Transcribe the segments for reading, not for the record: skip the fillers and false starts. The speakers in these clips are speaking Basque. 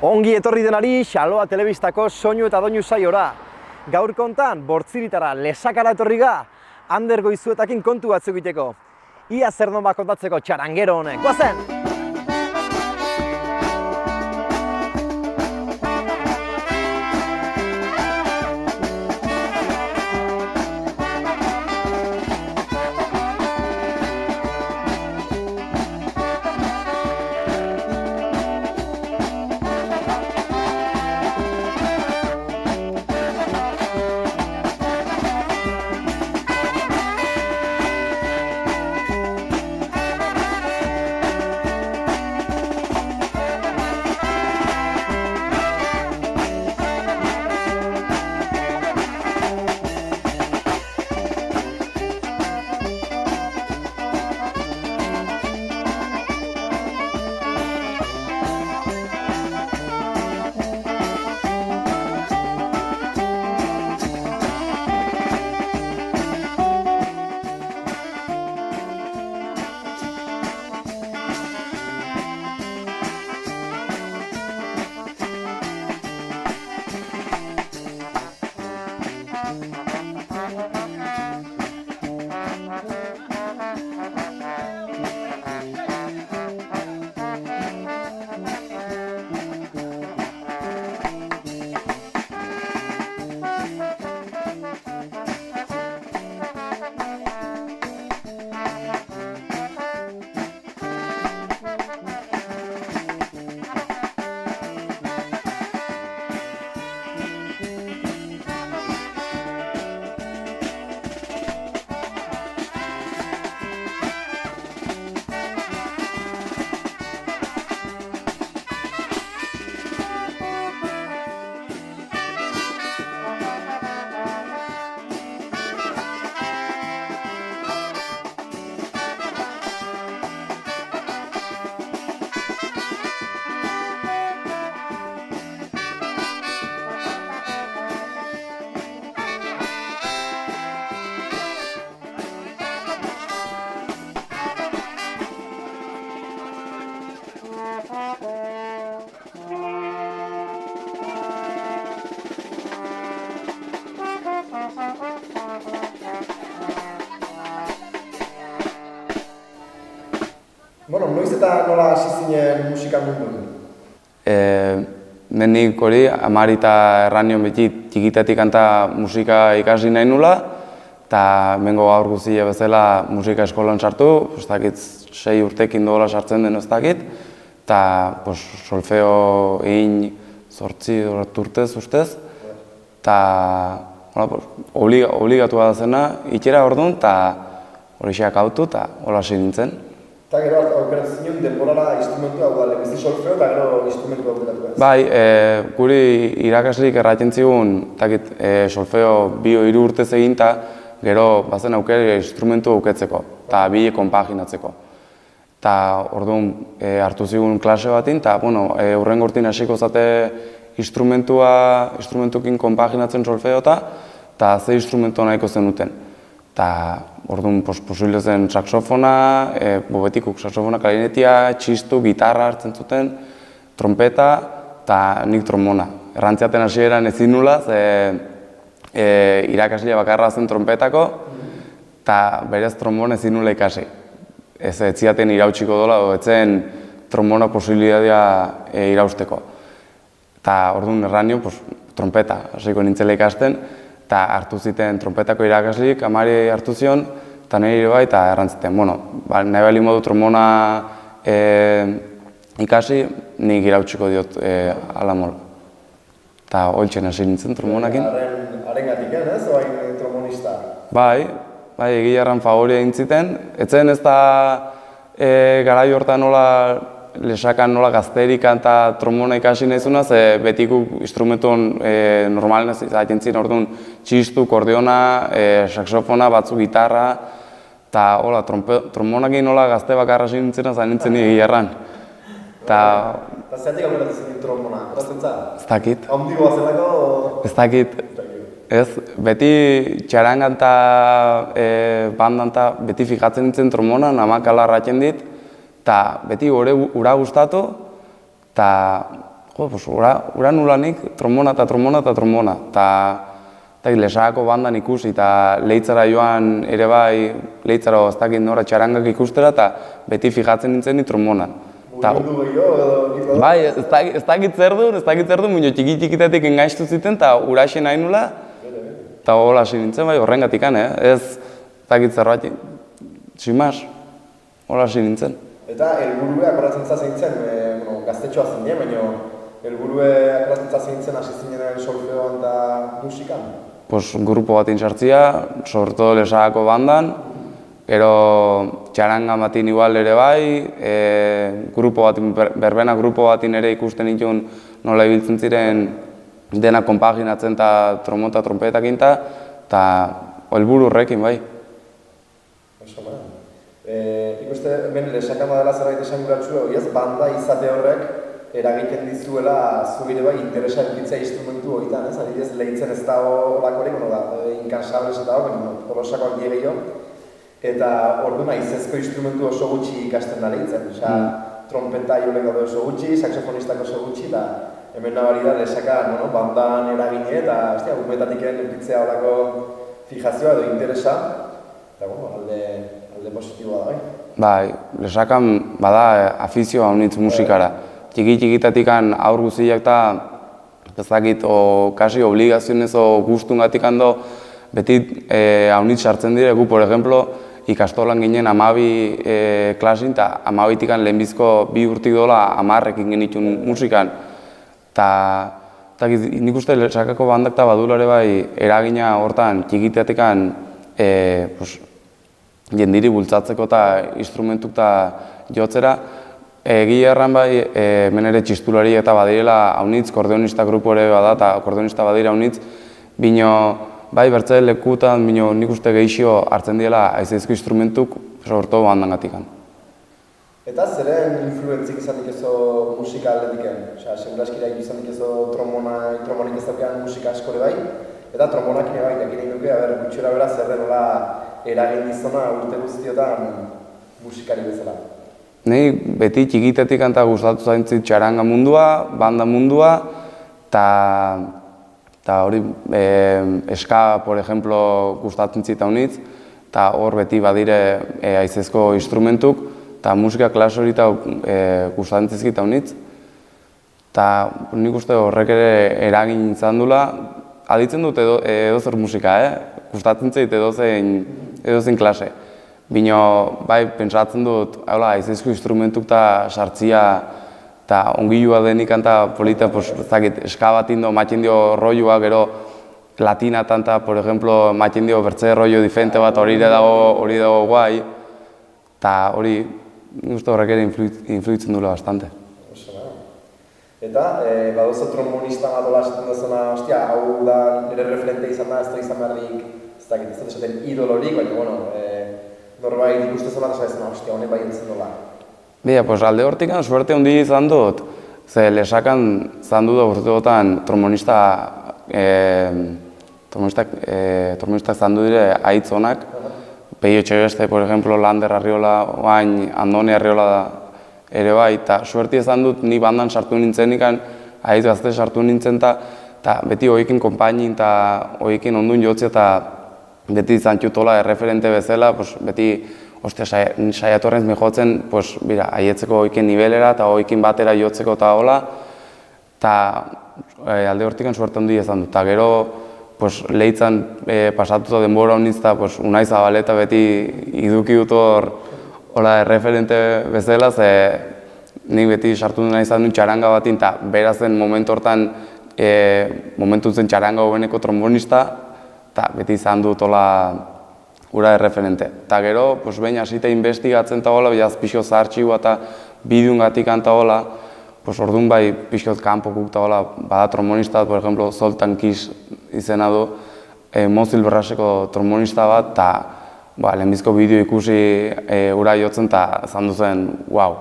Ongi etorri denari Xaloa Telebistako soinu eta doinu saiora. Gaur kontan, Bortziritara lesakara etorri ga, Ander Goizuetakin kontu batzuk egiteko. Ia zer nonba kontatzeko txarangero honek. Goazen! Noiz eta nola hasi zinen musika munduan? Nik hori, amari eta erranion beti txikitatik kanta musika ikasi nahi nula, eta bengo gaur guztia bezala musika eskolan sartu, ez dakit 6 urtekin dola sartzen den ez dakit, eta solfeo egin 8 urtez ustez, eta obligatua da zena, itxera orduan, eta hori xeak autu, eta hola hasi nintzen. Eta gero aukeratzen zinen denborara instrumentua, lehenbizi solfeo eta gero instrumentua aukeratu ez? Bai, guri irakaslik erraten zigun, solfeo 2-3 urtez eginta, gero bazen aukera instrumentua auketzeko, eta bile konpaginatzeko. Eta orduan hartu zigun klase batin, eta hurrengo urtin hasiko zate instrumentukin konpaginatzen solfeo eta ze instrumentu nahiko zenuten. Eta orduan posible zen saxofona, bobetikuk saxofona, klarinetia, txistu, gitarra hartzen zuten, trompeta eta nik trombona. Errantziaten hasieran ezin nula, irakaslea bakarra zen trompetako, eta berez trombona ezin nula ikasi. Ez ziaten irautsiko dola, etzen trombona posibilitatea irausteko. Eta orduan erranio, trompeta hasiko nintzela ikasten, eta hartu ziten trompetako irakaslik, amari hartu zion, eta nire bai, eta errantziten. Nahi bali modu trombona ikasi, nik irautsiko diot ala mola. Eta holtzen hasi nintzen trombonakin. Harengatik ez, oain trombonista? Bai, egilarran favoria egin ziten. Etzen ez da garai hortan nola lesakan nola gazterikan eta trombona ikasi nahi zuna, ze betikuk instrumentuen normalen ez izaten ziren orduan txistu, kordiona, saxofona, batzu gitarra, eta hola, trombonakin nola gazte bakarra hasi nintzena zain nintzen egilarran. Eta zeatik aurreratzen zen trombona, horatzen za? Ez dakit. Handigoa zelako? Ez dakit. Ez, beti txarangan eta bandan eta beti fijatzen nintzen trombonan, amak ala ratzen dit, eta beti ura gustatu, eta jo, pues, ura nulanik trombona eta trombona eta trombona. Eta Lesakako bandan ikusi, eta Leitzara joan ere bai, Leitzara ez dakit nora txarangak ikustera, eta beti fijatzen nintzen ni trombonan. Mugimendu gehiago edo... Bai, ez dakit zer duen, muño txiki-txikitatik engaiztu ziten, eta uraxen nahi nula, eta hola hasi nintzen, bai, horrengatik ez dakit zerbait, simaz, hola hasi nintzen. Eta helburue akoratzen zazintzen, gaztetxoa zinen, baina helburue akoratzen zazintzen hasi zinen solfeoan eta musikan? Pues, grupo bat sartzia, sobre todo Lesakako bandan, gero txaranga batin igual ere bai, berbena grupo batin ere ikusten ditun nola ibiltzen ziren dena konpaginatzen eta trombon eta trompetakin eta helburu horrekin bai. Oso, bera. Ikuste, hemen Lesakama dela zerbait esan guratxua, ez banda izate horrek eragiten dizuela zugire bai interesa edukitzea instrumentu horietan, ez? Adibidez, Leitzen ez da holakorik, inkansables eta Tolosakoak die gehiago, eta ordu naizezko instrumentu oso gutxi ikasten da Leitzen. Trompeta jolek daude oso gutxi, saxofonistak oso gutxi, eta hemen nabari da Lesakan bandan eragine eta gumetatik edukitzea horako fijazioa edo interesa, eta alde positiboa da bai. Bai, Lesakan bada afizioa honitz musikara. Txiki-txikitatik aur guziak eta ez dakit, kasi obligazionez o guztungatik do beti haunitz sartzen dire gu, por ejemplo, ikastolan ginen 12 klasin eta 12-tik lehenbizko 2 urtik dola 10-ekin genitun musikan. Eta nik uste Lesakako bandak eta badulare bai eragina hortan txikitatik jendiri bultzatzeko eta instrumentuk eta jotzera. Egia erran bai, hemen ere txistulari eta badirela haunitz, kordeonista grupo ere bada eta kordeonista badira haunitz, bino bai bertze lekutan, bino nik uste gehixio hartzen diela aizeizko instrumentuk, sorto bandangatik. Eta zeren influentzik izan dikezo musika aldetiken? Seguraskira izan dikezo trombonik ez daukean musika askore bai, eta trombonak ere bai, jakin egin duke, gutxora bera zer denola eragin dizona urte guztiotan musikari bezala. Nei beti txikitetik gustatu zaintzit txaranga mundua, banda mundua, eta hori eska, por ejemplo, gustatzen zita honitz, eta hor beti badire aizezko instrumentuk, eta musika klas hori gustatzen zizkita honitz. Eta nik uste horrek ere eragin izan dula, aditzen dut edozer musika, gustatzen zait edozein klase. Bino, bai, pentsatzen dut, aizezko instrumentuk eta sartzia eta ongilua denik eta polita, eska bat indo, matxin dio roioa, gero latinatan eta, por ejemplo, matxin dio bertze roio diferente bat hori dago guai, eta hori, nik uste horrek ere influitzen dula bastante. Eta, baduzu trombonista bat dola esaten duzuna, ostia, hau da nire referente izan da, ez da izan beharrik, ez dakit, ez da esaten idolorik, baina, bueno, norbait ikustezela eta esan, ostia, honek bai entzen dola. Bia, alde hortik suerte handi izan dut, ze Lesakan izan dut urteotan trombonistak izan dut dire aitz honak, Peio Etxebeste, por ejemplo, Lander Arriola, oain Andone Arriola ere bai, eta suerte izan dut ni bandan sartu nintzen ikan, aitz gazte sartu nintzen eta beti hoikin konpainin eta hoikin ondun jotzea eta beti izan txutola erreferente bezala, beti saiatu horrenz mejotzen, haietzeko hoikin nivelera eta hoikin batera jotzeko eta hola, eta alde hortikan suerte handi izan dut. Eta gero Leitzan pasatuta denbora honitz eta Unai Zabaleta beti iduki dut hor erreferente bezala, ze nik beti sartu nahi izan dut txaranga batin eta berazen momentu hortan momentu zen txaranga hobeneko trombonista, eta beti izan dut ura erreferente. Eta gero, behin hasita investigatzen eta hola, behaz pixo zahartxigua eta bideungatik eta hola, orduan bai pixo kanpokuk eta hola, bada trombonista, por ejemplo, Zoltan Kiss izena du, Mozil Berraseko trombonista bat, eta lehenbizko bideo ikusi ura jotzen eta zan duzen, wow.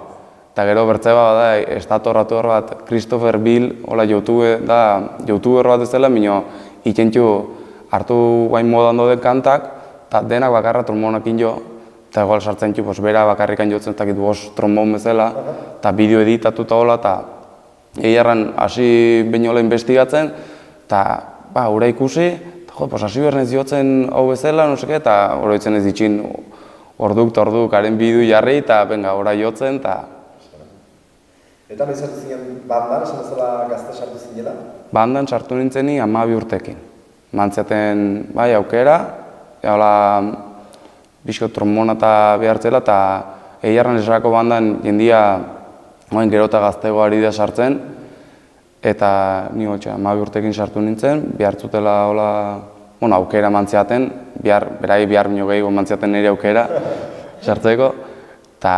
Eta gero bertzeba bada, estatorratu bat, Christopher Bill, hola, youtuber bat ez dela, minio ikentxu hartu guain modan doden kantak, eta denak bakarra trombonakin jo, eta egoal sartzen txu, bera bakarrikan jotzen, eta 5 trombon bezala, eta bideo editatu eta hola, egiarran hasi behin hola investigatzen, eta ura ikusi, eta pues hasi behar nez jotzen hau bezala, no seke, eta oroitzen ez ditxin orduk haren bidu jarri, eta benga, ora jotzen, eta... Eta noiz sartu zinen bandan, esan bezala gazte sartu zinela? Bandan sartu nintzeni 12 urtekin. Mantziaten aukera, hola bizko trombona eta behartzela, eta egiarran esarako bandan jendia gero eta gaztego ari da sartzen, eta ni 12 urtekin sartu nintzen, behartzutela aukera mantziaten, berai bihar minio gehiago mantziaten nire aukera sartzeko, eta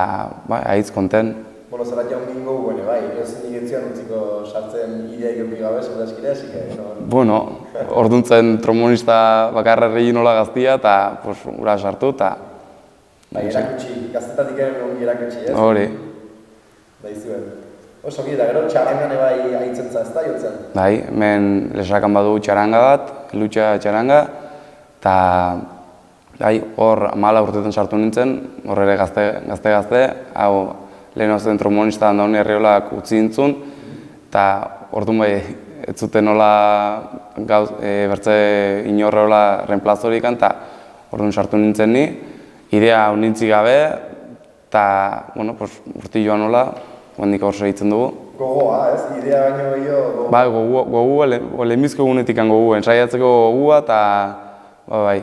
haitz konten. Zera jaun gingo guene, eusen igentzian utziko sartzen ideia egoki gabe, segura eskire, así orduntzen trombonista bakarra erregin nola gaztia, eta ura sartu, eta... Erakutsi, gaztetatik eren ongi erakutsi, ez? Hori. Da izuen. Oso, eta gero txarangan aitzentza, ez da jotzen? Hemen lesakan badu txaranga bat, lutxa txaranga, eta hor 14 urtetan sartu nintzen, hor ere gazte, hau lehen zen trombonista handaun herriolak utzi nintzun, eta orduan ez zuten nola bertze inorreola reemplazorikan, eta orduan sartu nintzen ni, idea unintzik gabe, eta urti joan nola, hondik hor segitzen dugu. Gogoa, ez? Idea baino gehiago? Gogua, lehenbizko egunetik gogua, ensaiatzeko gogua, eta bai.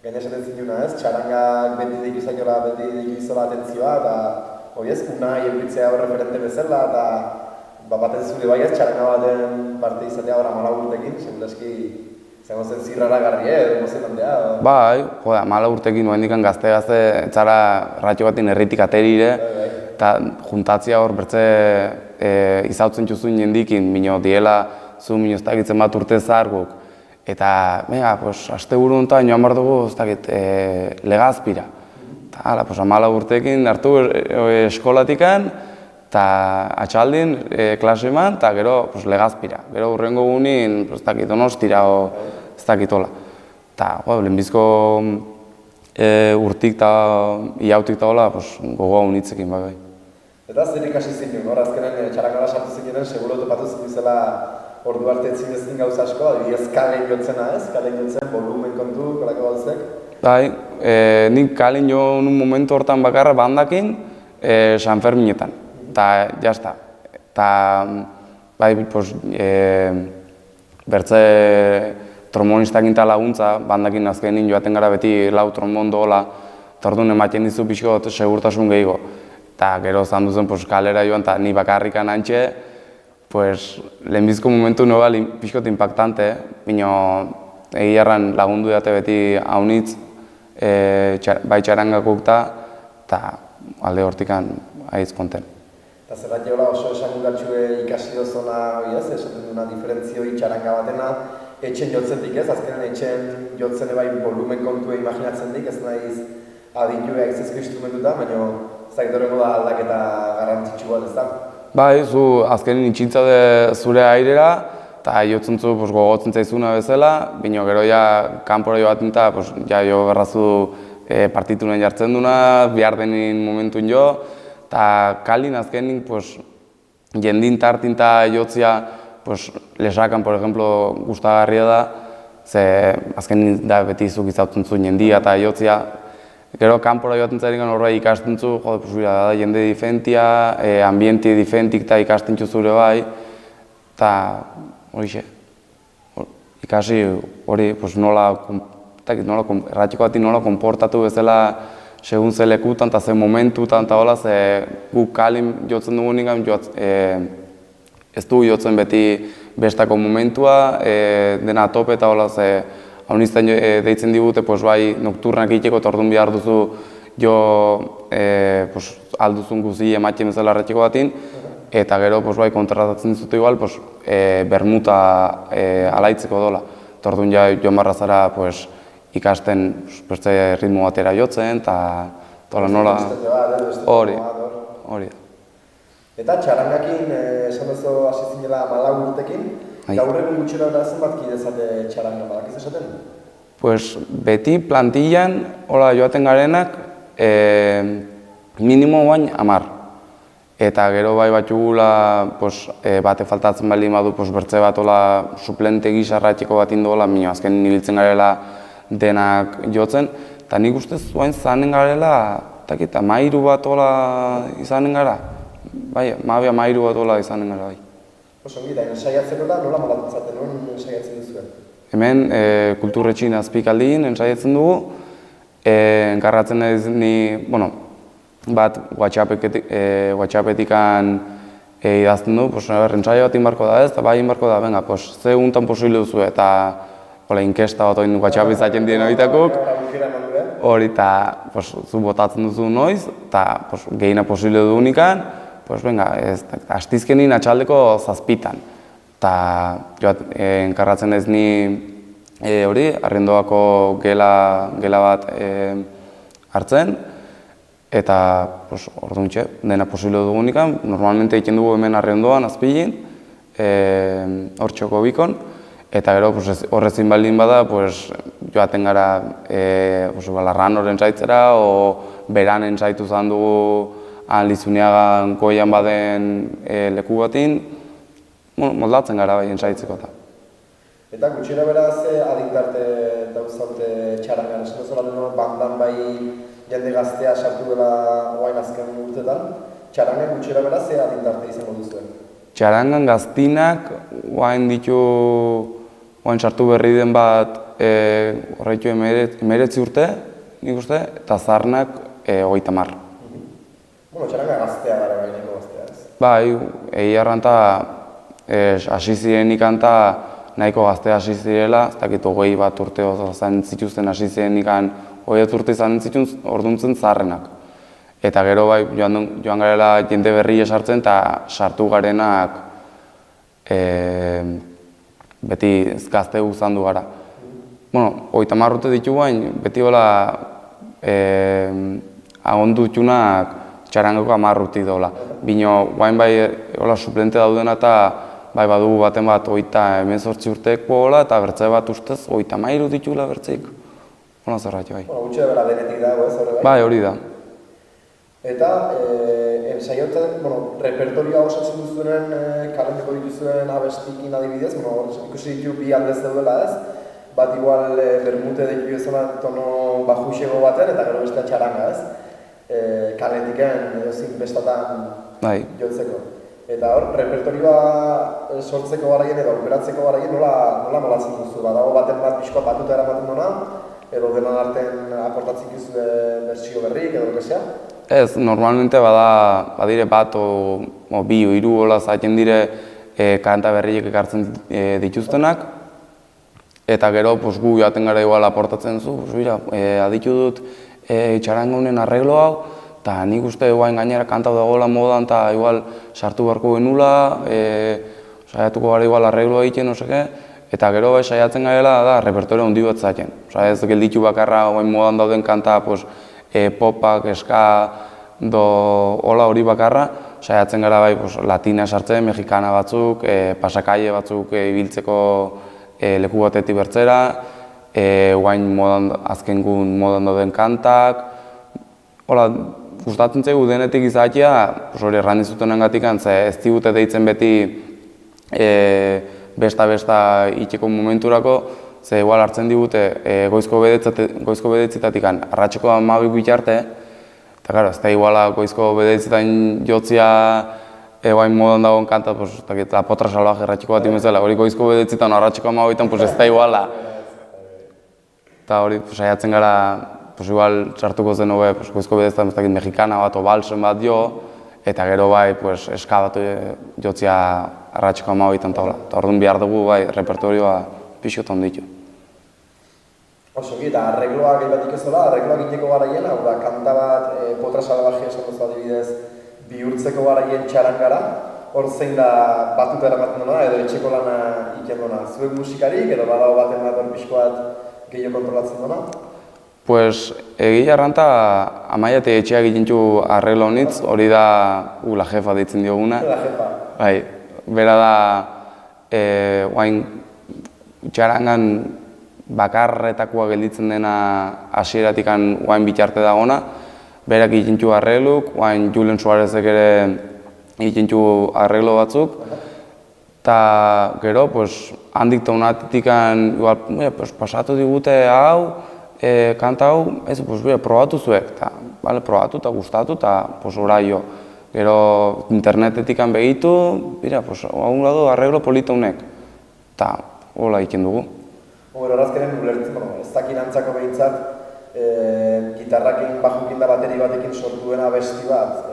Gaina esaten zinuna, ez? Txarangak beti dikizakola, beti dikizola atentzioa, eta unai euritzea referente bezala, eta batez zure ez, txaranga baten parte izatea 14 urtekin, seguraski zango zen zirrara garri, edo zen handia? Bai, 14 urtekin, oendikan gazte, etzara ratxo batin herritik aterire, eta juntatzia hor bertze izautzen txuzun jendikin, mino diela, zu mino ez dakitzen bat urte zaharguk, eta, aste buru honetan joan behar dugu, ez dakit, Legazpira. Eta, 14 urtekin hartu eskolatikan, eta atxaldin klase eman, eta gero Legazpira. Gero hurrengo gunin, ez dakit, Donostira, ez dakit hola. Eta, lehenbizko urtik eta iautik eta hola, gogoa unitzekin, bai. Eta zer ikasi zinen, hor azkenen txarangala sartu zinen, seguro topatu zizela ordu arte etzin gauza asko, adibidez kalen jotzena ez, kalen jotzen, volumen kontu, kolako gauzek? Bai, nik kalen jo nun momentu hortan bakarra bandakin San Ferminetan, eta jazta. Eta, bertze trombonistak eta laguntza, bandakin azkenin joaten gara beti lau trombon dola, eta orduan ematen dizu pixko segurtasun gehiago. Eta gero zan duzen kalera joan, eta ni bakarrikan antxe, lehenbizko momentu nola pixkot impactante, bino egiarran lagundu dute beti haunitz, bai txarangakuk eta alde hortikan haitz konten. Eta zerrat jola oso esanguratxue ikasi dozona, esaten duna diferentzioi txaranga batena, etxen jotzetik ez, azkenen etxen jotzen ebai volumen kontue imaginatzen dik, ez nahiz adituea egizezko instrumentuta, baina ez da gitorreko da aldaketa garrantzitsu bat ez da. Bai, zu azkenin itxintzade zure airera, eta jotzen zu gogotzen zaizuna bezala, bino gero kanpora joaten eta jo berrazu partitunen jartzen duna, behar denin momentun jo, eta kalin azkenin jendin tartin eta jotzia lesakan, por ejemplo, gustagarria da, ze azkenin da beti zuk izautzen zu jendia eta jotzia, gero kanpora joaten zairingan horre ikasten zu, jende difentia, ambienti difentik eta ikasten zure bai, eta horixe, ikasi hori nola, erratxiko bati nola konportatu bezala segun ze lekutan eta ze momentutan eta hola, ze guk kalin jotzen dugu ningan, ez dugu jotzen beti bestako momentua, dena tope eta hola, ze haunizten deitzen digute, bai nokturnak egiteko eta orduan behar duzu jo alduzun guzi ematen bezala erratxiko batin, eta gero bai kontratatzen dizute igual bermuta alaitzeko dola. Eta orduan joan barra zara ikasten beste ritmo batera jotzen, eta nola... Hori. Eta txarangakin, esan duzu hasi zinela 14 urtekin, gaur egun gutxera da zenbat kidezate txaranga, badakiz esaten? Beti plantillan joaten garenak minimo bain 10. eta gero bai batxugula bate faltatzen baldin badu bertze bat suplente gisa arratxeko bat indola, azken ibiltzen garela denak jotzen, eta nik ustez oain zanen garela, eta mairu bat izanen gara, bai, mairu bat izanen gara, bai. Oso, eta ensaiatzeko da, nola malatzen non ensaiatzen duzuen? Hemen kulturretxin azpikaldin ensaiatzen dugu, enkarratzen ez ni, bat WhatsAppetikan idazten du, ensaio bat inbarko da ez, eta bai inbarko da, venga, ze untan posible duzu, eta inkesta bat oin WhatsApp izaten dien horitakuk, hori eta zu botatzen duzu noiz, eta gehiena posible du unikan, venga, astizkenin atxaldeko 7:00. Eta enkarratzen ez ni hori, arrendoako gela bat hartzen, eta orduntxe, dena posible dugunikan, normalmente egiten dugu hemen arrendoan, azpilin, hor txoko bikon, eta gero horrezin baldin bada, joaten gara larran horren saitzera, o beran ensaitu zan dugu Lizuniagan goian baden leku batin, moldatzen gara bai ensaitzeko eta. Eta gutxera beraz adintarte dauzaute txarangan, esan zola denon bandan bai jende gaztea sartu dela guain azken urtetan, txarangan gutxera beraz adintarte izango duzuen? Txarangan gaztinak guain sartu berri den bat horreitu 19 urte, nik uste, eta zarnak 30. Txaranga gaztea gara gaineko gaztea ez? Bai, egia hasi zirenik nahiko gaztea hasi zirela, ez dakit 21 urte izan zituzten hasi zirenik 20 urte izan zituzten orduntzen zaharrenak. Eta gero bai, joan garela jende berri sartzen eta sartu garenak beti gazte guzandu gara. 30 urte ditu bain, beti hola agondutxunak txarangako 10 urte dola. Bino, guain bai suplente daudena eta bai badugu baten bat 18 urteko hola eta bertze bat ustez 33 ditula bertzeik. Hola zerratio bai. Gutxe bera denetik dago ez horre bai? Bai, hori da. Eta ensaiotzen, repertorioa osatzen duzuenen kalendeko dituzuen abestikin adibidez, ikusi ditu bi aldez daudela ez, bat igual bermute ditu ezona tono bajuxego baten eta gero bestea txaranga ez, kaletiken edo zin bestatan jotzeko. Eta hor, repertorioa sortzeko garaien edo operatzeko garaien nola molatzen duzu? Badago baten bat pixkoa batuta eramaten duna, edo denan artean aportatzen duzue bersio berrik edo lokesea? Ez, normalmente badire bat o bi o hiru hola zaten dire kanta berriek ekartzen dituztenak, eta gero gu joaten gara igual aportatzen zu, aditu dut txaranga honen arreglo hau, eta nik uste guain gainera kantau dagoela modan eta igual sartu beharko genula, saiatuko gara igual arregloa egiten, eta gero bai saiatzen garela da repertorio handi bat zaten. Ez gelditu bakarra guain modan dauden kanta popak, eska, hola hori bakarra, saiatzen gara bai latina sartzen, mexikana batzuk, pasakaile batzuk ibiltzeko leku batetik bertzera, guain azkengun modan dauden kantak, hola, gustatzen zaigu denetik izatea, hori errandizuten engatikan, ez digute deitzen beti besta itxeko momenturako, ze igual hartzen digute goizko bedeitzetatik arratxeko 12 bitarte, eta ez da iguala goizko bedeitzetan jotzia guain modan dagoen kanta, la potra salvaje arratxeko bat imezela, hori goizko bedeitzetan arratxeko 12 ez da iguala. Eta hori saiatzen gara, igual sartuko zen hobe, goizko bedeitzetan mexikana bat o balsen bat jo, eta gero bai eska bat jotzia arratxeko 12 eta hola. Eta orduan behar dugu bai repertorioa pixotan ditu. Oso, eta arregloak ebatik ezola, arregloak egiteko garaien, hau da, kanta bat, potra salvaje esan duzu adibidez, bihurtzeko garaien txarangara, hor zein da batuta eramaten duna, edo etxeko lana iken duna. Zuek musikarik, edo badago baten bat hor pixko bat gehiago kontrolatzen duna? Egia erranta, amaiate etxeak egintzu arreglo honitz, hori da la jefa deitzen dioguna. La jefa. Bai, bera da, guain txarangan bakarretakoa gelditzen dena hasieratik guain bitarte dagona, berak egintzu arregluk, guain Julen Suarezek ere egiten du arreglo batzuk, eta gero, pues, handik taunatik pasatu digute hau, kanta hau, ez, pues, probatu zuek, eta probatu eta gustatu, eta ora jo. Gero internetetik begitu, pues, hau du arreglo polita honek, eta hola egiten dugu. Horazkenen ulertzen, ez dakin antzako behintzat, gitarrakin, bajukin da bateri batekin sortu dena abesti bat,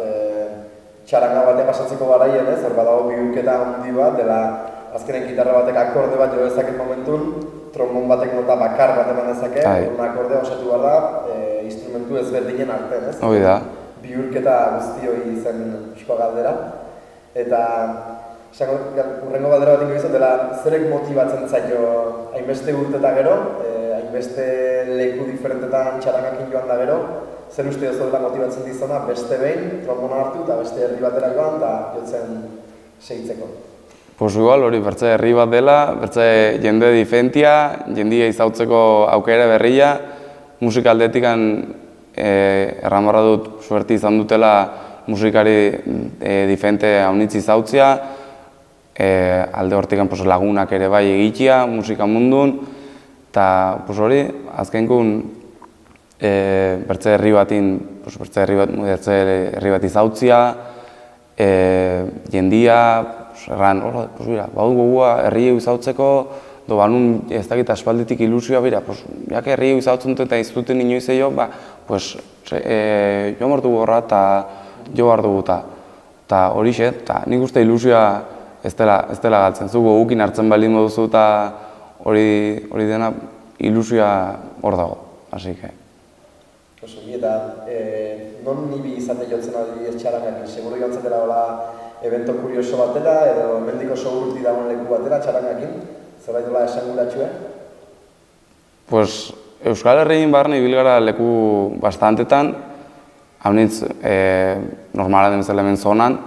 txaranga batean pasatzeko garaien, ez? Hor badago bihurketa handi bat, dela azkenen gitarra batek akorde bat jo dezaket momentun, trombon batek nota bakar bat eman dezake, un akordea osatu behar da, instrumentu ezberdinen artean, ez? Hoi da. Bihurketa guzti hori zen pixkoa galdera. Eta, urrengo galdera bat ingo izan, dela zerek motibatzen zaio hainbeste urte eta gero, hainbeste leku diferentetan txarangakin joan da gero, zer uste oso dela motibatzen dizona beste behin, trombona hartu eta beste herri batera joan eta jotzen segitzeko. Pues igual hori bertze herri bat dela, bertze jende diferentia, jendia izautzeko aukera berria, musika aldetikan erramarra dut suerti izan dutela musikari diferente haunitz izautzia, alde hortikan lagunak ere bai egitea musika mundun, eta hori azkenkun bertze herri bat izautzia, jendia, erran, badu gogua herri izautzeko, do banun ez dakit aspalditik ilusioa bera, jak herri izautzen dut eta iztuten inoiz jo, jo mortu gorra eta jo behar dugu eta hori xe, eta nik uste ilusioa ez dela galtzen, zu gogukin hartzen baldin moduzu eta hori dena ilusioa hor dago, hasi que. Oso, eta non nibi izate jotzen adibidez txarangakin, seguro joan zatela hola evento kurioso batera, edo mendiko sogurti dagoen leku batera txarangakin, zerbait dola esanguratxue? Pues, Euskal Herriin barne ibil gara leku bastantetan, haunitz normala den hemen zonan,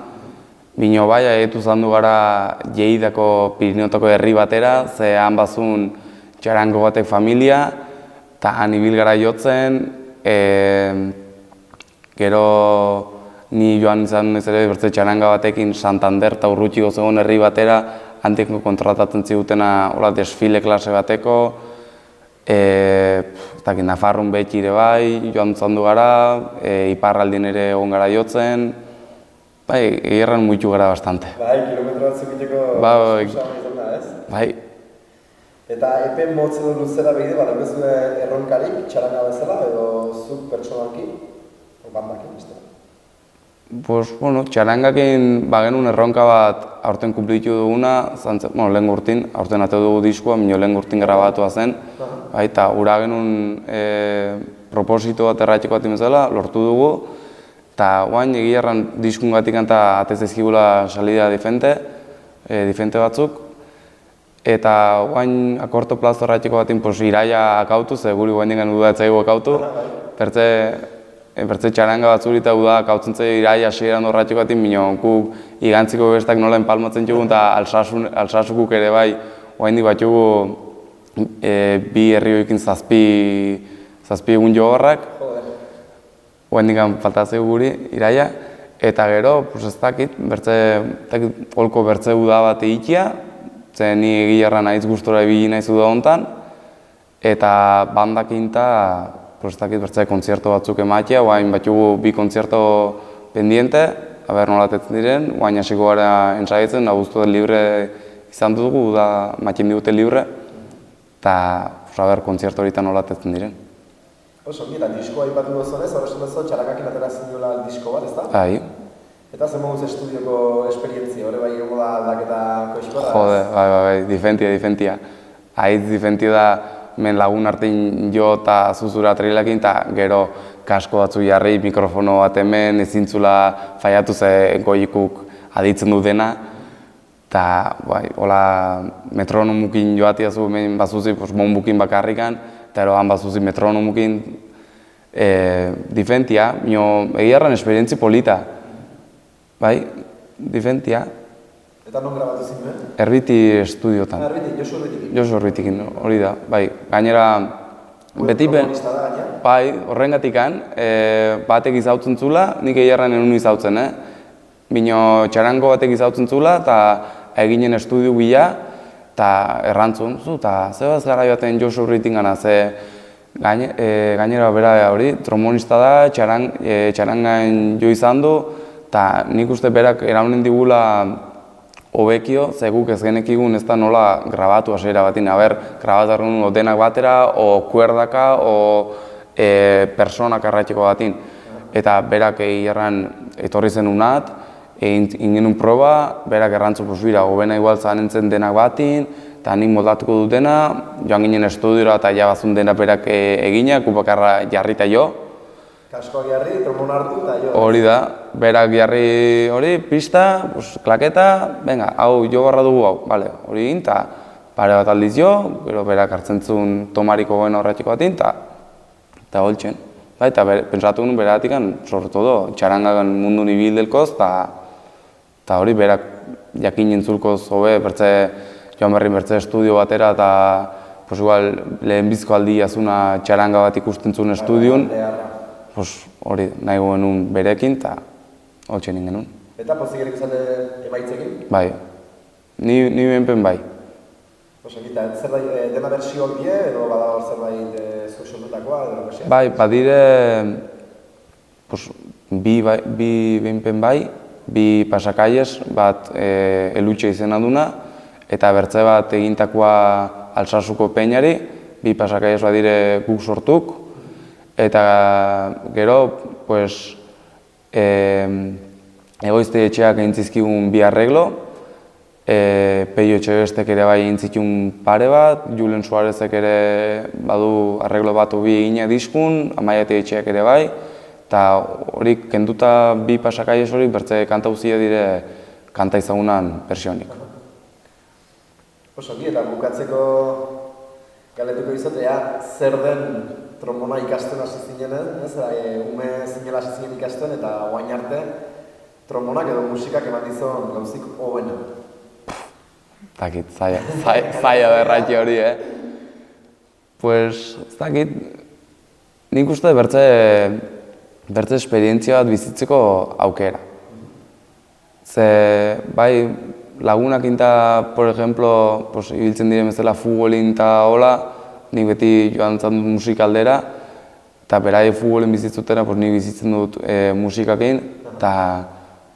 bino bai, egitu zandu gara Lleidako Pirineotako herri batera, ze han bazun txarango batek familia, eta han ibil gara jotzen, gero ni joan izan ez ere bertze txaranga batekin Santander eta Urrutxiko zegoen herri batera, hantiko kontratatzen zigutena desfile klase bateko, Nafarrun beti ere bai, joan zandu gara, iparraldin ere egon gara jotzen, egirran muitu gara bastante. Kilometro batzuk iteko susama izan da, ez? Bai. Eta epe motz edo luzera behide, badekezu erronkarik, txaranga bezala, edo zuk pertsonalki, bandakin, ez da? Txarangakin bagenun erronka bat aurten kumplitu duguna, lehen urtin, aurten ateu dugu diskoa, lehen urtin grabatua zen, eta ura genuen proposito bat erratxeko bat imezela, lortu dugu, eta guain egiarran diskungatik eta atez ezkibula salida diferente batzuk, eta guain akorto plazo erratxeko batin iraia akautu, ze guri guain dingen udatzaigu akautu, bertze txaranga batzuri eta uda akautzen zei iraia hasieran horratxeko batin, guk igantziko bestak nola enpalmatzen jugun eta alsasukuk ere bai, guain bat jugu bi herrioekin zazpi egun jogorrak, guain faltatzeko guri iraia, eta gero, ez dakit, holko bertze uda bat egitea, ze ni egiarra nahiz gustora ebili nahiz uda hontan, eta bandakin ez dakit bertze kontzerto batzuk ematea, guain bat jugu bi kontzerto pendiente, aber nolatetzen diren, guain hasiko gara ensaiatzen, abuztu libre izan dugu, da matien digute libre, eta kontzerto horietan nolatetzen diren. Oso, eta diskoa ipatu duzunez, horrezen duzu, txarangakin atera zinula disko bat, ez da? Bai. Eta zen moduz estudioko esperientzia, hori bai egongo da aldaketa koizkoa da? Jode, bai, difentia. Aiz difentia da, men lagun artein jo eta zuzura trilakin, eta gero kasko batzu jarri, mikrofono bat hemen, ezintzula faiatu ze goikuk aditzen du dena. Eta, hola, metronomukin joatiazu hemen bazuzi, monbukin bakarrikan, eta eroan bazuzi metronomukin difentia, egiarran esperientzi polita. Bai, difentia. Eta non grabatu zinuen? Erbiti estudiotan. Erbiti, Josu Erbitikin? Josu Erbitikin, hori da, bai. Gainera, beti bai, horrengatikan, batek izautzen zula, nik egiarran enun izautzen, bino txarango batek izautzen zula, eta eginen estudio bila, eta errantzun zu, eta zebaz gara baten Josu Urritin gana, ze gainera bera hori, trombonista da, txarangain jo izan du, eta nik uste berak eraunen digula hobekio, ze guk ez genekigun ez da nola grabatu hasiera batin, grabatzen denak batera, o kuerdaka, o personak arratxeko batin. Eta berak etorri zen unat, ingenun proba, berak errantzu posbira, gobena igual zanentzen denak batin, eta nik moldatuko dutena, joan ginen estudiora eta jabazun dena berak egina, kupakarra jarrita jo. Kaskoak jarri, trombona hartu eta jo. Hori da, berak jarri hori, pista, klaketa, venga, hau jo barra dugu hau, bale, hori egin, eta pare bat aldiz jo, gero berak hartzen zuen tomariko goen horretxiko batin, eta holtzen. Eta pentsatu nuen beratik, sobre todo, txarangagan mundu nibildelkoz, eta hori berak jakin entzulkoz hobe, joan berrin bertze estudio batera, eta igual lehenbizko aldi jazuna txaranga bat ikusten zuen estudion, hori nahi genuen berekin, eta holtzen ingenuen. Eta pozik erik zale emaitzekin? Bai, ni benpen bai. Eta zerbait dena bertsioak die, edo badago zerbait zuek sortutakoa, edo lokasia? Bai, badire bi benpen bai, bi pasakaiez, bat elutxe izena duna, eta bertze bat egintakoa Alsasuko peinari, bi pasakaiez badire guk sortuk, eta gero, egoizte etxeak egin zizkigun bi arreglo, Peio Etxebestek ere bai egin zituen pare bat, Julen Suarezek ere badu arreglo bat bi egina diskun, Amaia Etxeak ere bai, eta hori kenduta bi pasakaiez hori bertze kanta guztia dire kanta izagunan versionik. Oso, eta bukatzeko galetuko izatea, zer den trombona ikasten hasi zinenen, ume zinela hasi zinen ikasten eta guain arte trombonak edo musikak eman dizon gauzik hobena. Dakit, zaila da erratxe hori, Pues, ez dakit, nik uste bertze esperientzia bat bizitzeko aukera. Ze, bai, lagunak inta, por ejemplo, ibiltzen diren bezala futbolin eta hola, nik beti joan zan dut musikaldera, eta berai futbolin bizitzutena, nik bizitzen dut musikakin, eta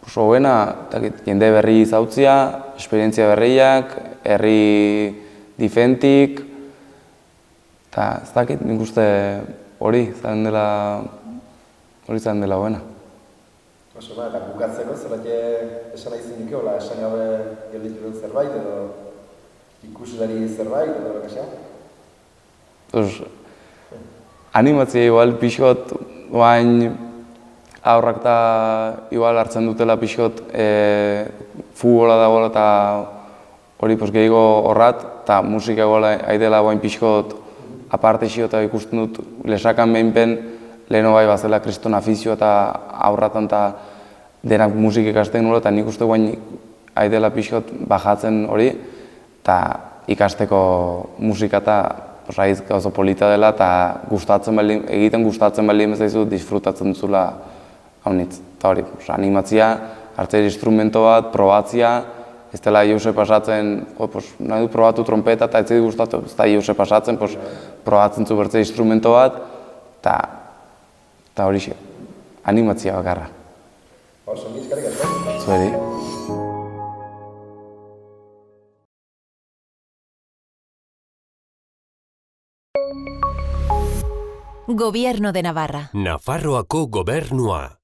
hobena, jende berri izautzia, esperientzia berriak, herri difentik, eta ez dakit, nik uste hori zaren dela hobena. Oso, eta bukatzeko, zerrake esan nahi zinik, esan gabe gelditu dut zerbait, edo ikuslari zerbait, edo lokasia? Animatzia igual pixot, oain aurrak eta igual hartzen dutela pixot futbola dagoela eta hori gehiago horrat, eta musika egoela aidela guain pixot aparte xio eta ikusten dut lesakan behinpen leheno bai bazela kriston afizio eta aurratan eta denak musik ikasten nola, eta nik uste guain aidela pixot bajatzen hori, eta ikasteko musika eta aiz oso polita dela, eta egiten gustatzen baldin bezaizu disfrutatzen duzula haunitz. Eta hori, animatzia, hartzea instrumento bat, probatzia, ez dela jose pasatzen, nahi du probatu trompeta eta ez zait gustatu, ez da jose pasatzen, probatzen zu bertzea instrumento bat, eta hori xe, animatzia bakarra. Oso, nizkarrik asko? Zueri. Gobierno de Navarra. Nafarroako gobernua.